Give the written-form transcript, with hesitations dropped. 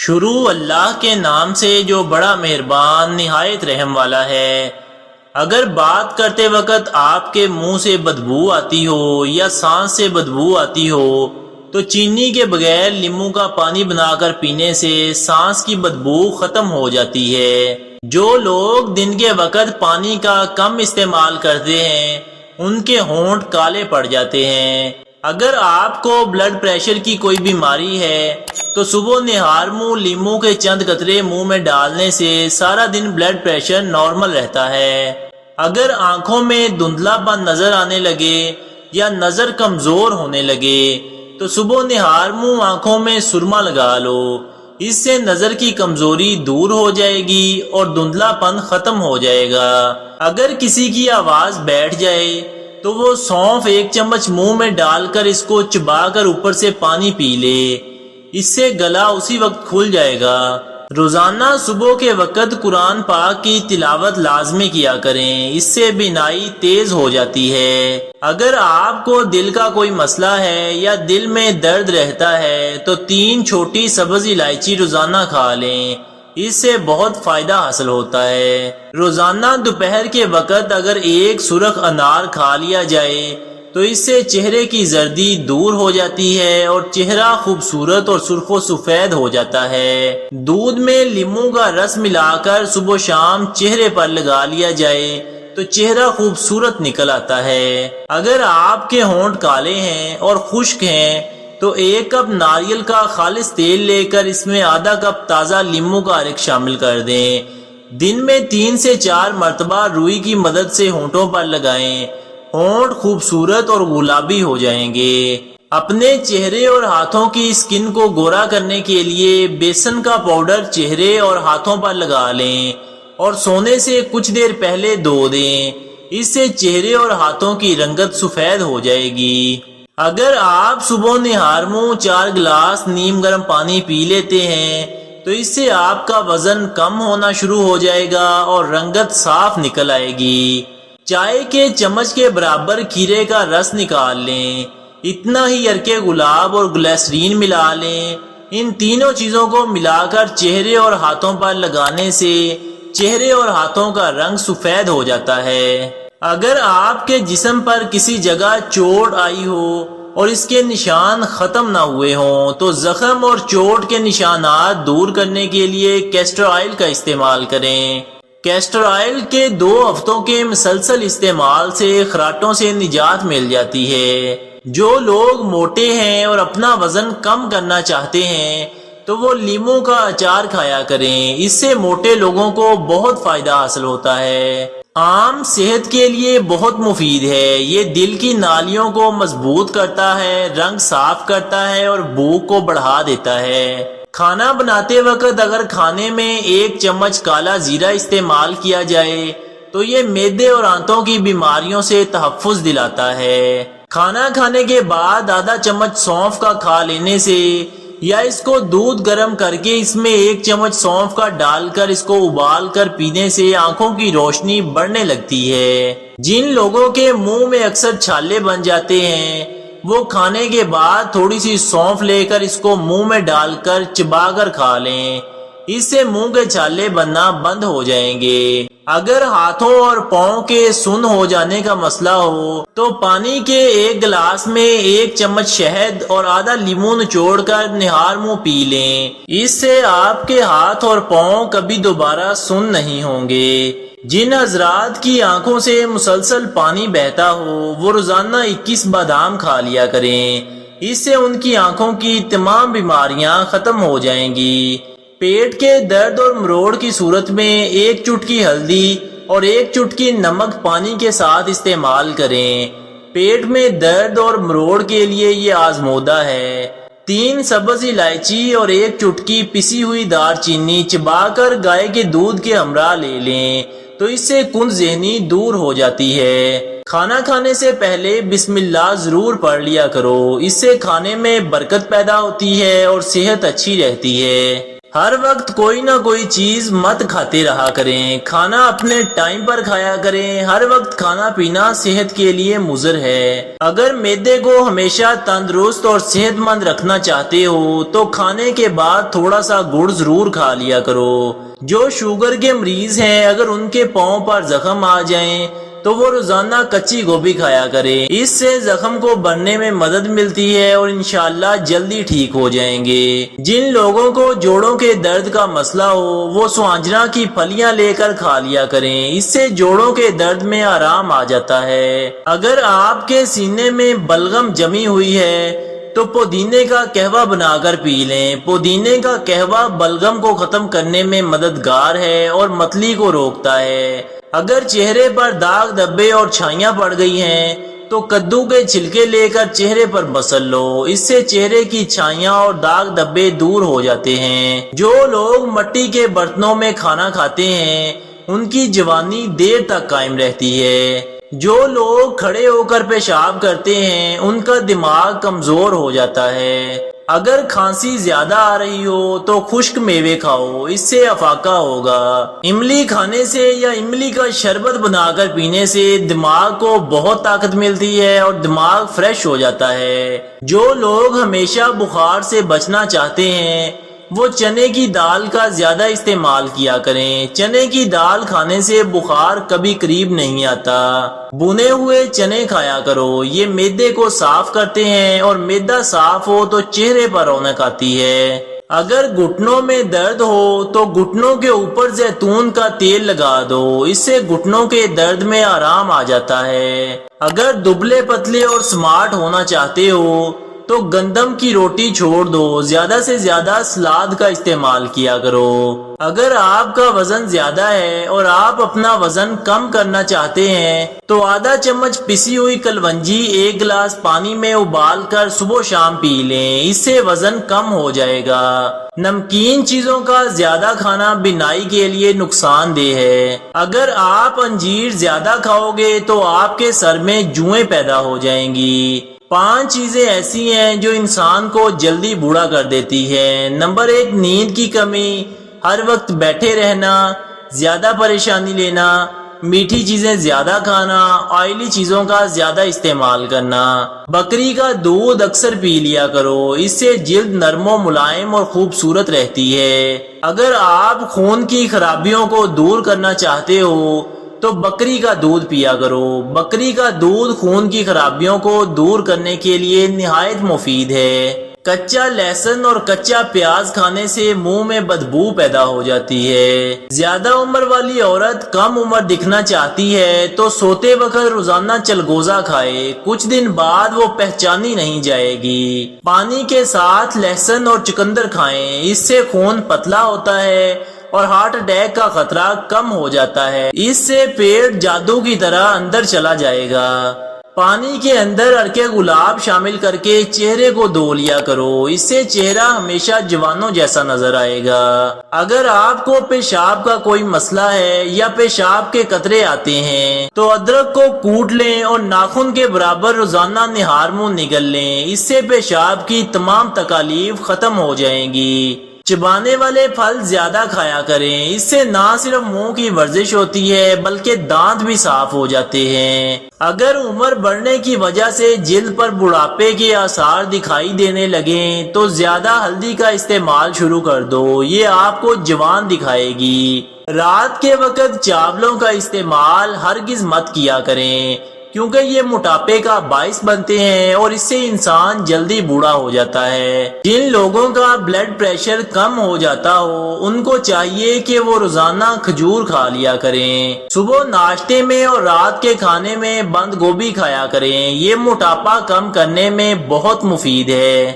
شروع اللہ کے نام سے جو بڑا مہربان نہایت رحم والا ہے۔ اگر بات کرتے وقت آپ کے منہ سے بدبو آتی ہو یا سانس سے بدبو آتی ہو تو چینی کے بغیر لیموں کا پانی بنا کر پینے سے سانس کی بدبو ختم ہو جاتی ہے۔ جو لوگ دن کے وقت پانی کا کم استعمال کرتے ہیں ان کے ہونٹ کالے پڑ جاتے ہیں۔ اگر آپ کو بلڈ پریشر کی کوئی بیماری ہے تو صبح نہار منہ لیموں کے چند قطرے منہ میں ڈالنے سے سارا دن بلڈ پریشر نارمل رہتا ہے۔ اگر آنکھوں میں دھندلا پن نظر آنے لگے یا نظر کمزور ہونے لگے تو صبح نہار منہ آنکھوں میں سرما لگا لو، اس سے نظر کی کمزوری دور ہو جائے گی اور دھندلا پن ختم ہو جائے گا۔ اگر کسی کی آواز بیٹھ جائے تو وہ سونف 1 چمچ منہ میں ڈال کر اس کو چبا کر اوپر سے پانی پی لے، اس سے گلا اسی وقت کھل جائے گا۔ روزانہ صبح کے وقت قرآن پاک کی تلاوت لازمی کیا کریں، اس سے بینائی تیز ہو جاتی ہے۔ اگر آپ کو دل کا کوئی مسئلہ ہے یا دل میں درد رہتا ہے تو 3 چھوٹی سبز الائچی روزانہ کھا لیں، اس سے بہت فائدہ حاصل ہوتا ہے۔ روزانہ دوپہر کے وقت اگر 1 سرخ انار کھا لیا جائے تو اس سے چہرے کی زردی دور ہو جاتی ہے اور چہرہ خوبصورت اور سرخ و سفید ہو جاتا ہے۔ دودھ میں لیموں کا رس ملا کر صبح و شام چہرے پر لگا لیا جائے تو چہرہ خوبصورت نکل آتا ہے۔ اگر آپ کے ہونٹ کالے ہیں اور خشک ہیں تو 1 کپ ناریل کا خالص تیل لے کر اس میں آدھا کپ تازہ لیموں کا عرق شامل کر دیں۔ دن میں 3 سے 4 مرتبہ روئی کی مدد سے ہونٹوں پر لگائیں، ہونٹ خوبصورت اور گلابی ہو جائیں گے۔ اپنے چہرے اور ہاتھوں کی سکن کو گورا کرنے کے لیے بیسن کا پاؤڈر چہرے اور ہاتھوں پر لگا لیں اور سونے سے کچھ دیر پہلے دھو دیں، اس سے چہرے اور ہاتھوں کی رنگت سفید ہو جائے گی۔ اگر آپ صبح نہار منہ 4 گلاس نیم گرم پانی پی لیتے ہیں تو اس سے آپ کا وزن کم ہونا شروع ہو جائے گا اور رنگت صاف نکل آئے گی۔ چائے کے چمچ کے برابر کھیرے کا رس نکال لیں، اتنا ہی عرق گلاب اور گلیسرین ملا لیں۔ ان تینوں چیزوں کو ملا کر چہرے اور ہاتھوں پر لگانے سے چہرے اور ہاتھوں کا رنگ سفید ہو جاتا ہے۔ اگر آپ کے جسم پر کسی جگہ چوٹ آئی ہو اور اس کے نشان ختم نہ ہوئے ہوں تو زخم اور چوٹ کے نشانات دور کرنے کے لیے کیسٹر آئل کا استعمال کریں۔ کیسٹر آئل کے 2 ہفتوں کے مسلسل استعمال سے خراٹوں سے نجات مل جاتی ہے۔ جو لوگ موٹے ہیں اور اپنا وزن کم کرنا چاہتے ہیں تو وہ لیموں کا اچار کھایا کریں، اس سے موٹے لوگوں کو بہت فائدہ حاصل ہوتا ہے۔ آم صحت کے لیے بہت مفید ہے، یہ دل کی نالیوں کو مضبوط کرتا ہے، رنگ صاف کرتا ہے اور بھوک کو بڑھا دیتا ہے۔ کھانا بناتے وقت اگر کھانے میں 1 چمچ کالا زیرہ استعمال کیا جائے تو یہ معدے اور آنتوں کی بیماریوں سے تحفظ دلاتا ہے۔ کھانا کھانے کے بعد آدھا چمچ سونف کا کھا لینے سے یا اس کو دودھ گرم کر کے اس میں 1 چمچ سونف کا ڈال کر اس کو ابال کر پینے سے آنکھوں کی روشنی بڑھنے لگتی ہے۔ جن لوگوں کے منہ میں اکثر چھالے بن جاتے ہیں وہ کھانے کے بعد تھوڑی سی سونف لے کر اس کو منہ میں ڈال کر چبا کر کھا لیں، اس سے منہ کے چھالے بننا بند ہو جائیں گے۔ اگر ہاتھوں اور پاؤں کے سن ہو جانے کا مسئلہ ہو تو پانی کے 1 گلاس میں 1 چمچ شہد اور آدھا لیموں نچوڑ کر نہار منہ پی لیں، اس سے آپ کے ہاتھ اور پاؤں کبھی دوبارہ سن نہیں ہوں گے۔ جن حضرات کی آنکھوں سے مسلسل پانی بہتا ہو وہ روزانہ 21 بادام کھا لیا کریں، اس سے ان کی آنکھوں کی تمام بیماریاں ختم ہو جائیں گی۔ پیٹ کے درد اور مروڑ کی صورت میں 1 چٹکی ہلدی اور 1 چٹکی نمک پانی کے ساتھ استعمال کریں، پیٹ میں درد اور مروڑ کے لیے یہ آزمودہ ہے۔ 3 سبز الائچی اور 1 چٹکی پسی ہوئی دار چینی چبا کر گائے کے دودھ کے ہمراہ لے لیں تو اس سے کند ذہنی دور ہو جاتی ہے۔ کھانا کھانے سے پہلے بسم اللہ ضرور پڑھ لیا کرو، اس سے کھانے میں برکت پیدا ہوتی ہے اور صحت اچھی رہتی ہے۔ ہر وقت کوئی نہ کوئی چیز مت کھاتے رہا کریں، کھانا اپنے ٹائم پر کھایا کریں، ہر وقت کھانا پینا صحت کے لیے مضر ہے۔ اگر معدے کو ہمیشہ تندرست اور صحت مند رکھنا چاہتے ہو تو کھانے کے بعد تھوڑا سا گڑ ضرور کھا لیا کرو۔ جو شوگر کے مریض ہیں، اگر ان کے پاؤں پر زخم آ جائیں تو وہ روزانہ کچی گوبھی کھایا کریں، اس سے زخم کو بھرنے میں مدد ملتی ہے اور انشاءاللہ جلدی ٹھیک ہو جائیں گے۔ جن لوگوں کو جوڑوں کے درد کا مسئلہ ہو وہ سوانجنا کی پھلیاں لے کر کھا لیا کریں، اس سے جوڑوں کے درد میں آرام آ جاتا ہے۔ اگر آپ کے سینے میں بلغم جمی ہوئی ہے تو پودینے کا قہوہ بنا کر پی لیں۔ پودینے کا قہوہ بلغم کو ختم کرنے میں مددگار ہے اور متلی کو روکتا ہے۔ اگر چہرے پر داغ دھبے اور چھائیاں پڑ گئی ہیں تو کدو کے چھلکے لے کر چہرے پر مسل لو، اس سے چہرے کی چھائیاں اور داغ دھبے دور ہو جاتے ہیں۔ جو لوگ مٹی کے برتنوں میں کھانا کھاتے ہیں ان کی جوانی دیر تک قائم رہتی ہے۔ جو لوگ کھڑے ہو کر پیشاب کرتے ہیں ان کا دماغ کمزور ہو جاتا ہے۔ اگر کھانسی زیادہ آ رہی ہو تو خشک میوے کھاؤ، اس سے افاقہ ہوگا۔ املی کھانے سے یا املی کا شربت بنا کر پینے سے دماغ کو بہت طاقت ملتی ہے اور دماغ فریش ہو جاتا ہے۔ جو لوگ ہمیشہ بخار سے بچنا چاہتے ہیں وہ چنے کی دال کا زیادہ استعمال کیا کریں۔ چنے کی دال کھانے سے بخار کبھی قریب نہیں آتا۔ بنے ہوئے چنے کھایا کرو، یہ معدے کو صاف کرتے ہیں اور معدہ صاف ہو تو چہرے پر رونق آتی ہے۔ اگر گھٹنوں میں درد ہو تو گھٹنوں کے اوپر زیتون کا تیل لگا دو، اس سے گھٹنوں کے درد میں آرام آ جاتا ہے۔ اگر دبلے پتلے اور سمارٹ ہونا چاہتے ہو تو گندم کی روٹی چھوڑ دو، زیادہ سے زیادہ سلاد کا استعمال کیا کرو۔ اگر آپ کا وزن زیادہ ہے اور آپ اپنا وزن کم کرنا چاہتے ہیں تو آدھا چمچ پسی ہوئی کلونجی 1 گلاس پانی میں ابال کر صبح شام پی لیں، اس سے وزن کم ہو جائے گا۔ نمکین چیزوں کا زیادہ کھانا بینائی کے لیے نقصان دہ ہے۔ اگر آپ انجیر زیادہ کھاؤ گے تو آپ کے سر میں جوئیں پیدا ہو جائیں گی۔ 5 چیزیں ایسی ہیں جو انسان کو جلدی بوڑھا کر دیتی ہیں۔ نمبر 1، نیند کی کمی، ہر وقت بیٹھے رہنا، زیادہ پریشانی لینا، میٹھی چیزیں زیادہ کھانا، آئلی چیزوں کا زیادہ استعمال کرنا۔ بکری کا دودھ اکثر پی لیا کرو، اس سے جلد نرم و ملائم اور خوبصورت رہتی ہے۔ اگر آپ خون کی خرابیوں کو دور کرنا چاہتے ہو تو بکری کا دودھ پیا کرو۔ بکری کا دودھ خون کی خرابیوں کو دور کرنے کے لیے نہایت مفید ہے۔ کچا لہسن اور کچا پیاز کھانے سے منہ میں بدبو پیدا ہو جاتی ہے۔ زیادہ عمر والی عورت کم عمر دکھنا چاہتی ہے تو سوتے وقت روزانہ چلگوزہ کھائے، کچھ دن بعد وہ پہچانی نہیں جائے گی۔ پانی کے ساتھ لہسن اور چقندر کھائیں، اس سے خون پتلا ہوتا ہے اور ہارٹ اٹیک کا خطرہ کم ہو جاتا ہے، اس سے پیٹ جادو کی طرح اندر چلا جائے گا۔ پانی کے اندر عرق گلاب شامل کر کے چہرے کو دھو لیا کرو، اس سے چہرہ ہمیشہ جوانوں جیسا نظر آئے گا۔ اگر آپ کو پیشاب کا کوئی مسئلہ ہے یا پیشاب کے قطرے آتے ہیں تو ادرک کو کوٹ لیں اور ناخن کے برابر روزانہ نہار منہ نگل لیں، اس سے پیشاب کی تمام تکالیف ختم ہو جائیں گی۔ چبانے والے پھل زیادہ کھایا کریں، اس سے نہ صرف منہ کی ورزش ہوتی ہے بلکہ دانت بھی صاف ہو جاتے ہیں۔ اگر عمر بڑھنے کی وجہ سے جلد پر بڑھاپے کے آثار دکھائی دینے لگیں تو زیادہ ہلدی کا استعمال شروع کر دو، یہ آپ کو جوان دکھائے گی۔ رات کے وقت چاولوں کا استعمال ہرگز مت کیا کریں کیونکہ یہ موٹاپے کا باعث بنتے ہیں اور اس سے انسان جلدی بوڑھا ہو جاتا ہے۔ جن لوگوں کا بلڈ پریشر کم ہو جاتا ہو ان کو چاہیے کہ وہ روزانہ کھجور کھا لیا کریں۔ صبح ناشتے میں اور رات کے کھانے میں بند گوبھی کھایا کریں، یہ موٹاپا کم کرنے میں بہت مفید ہے۔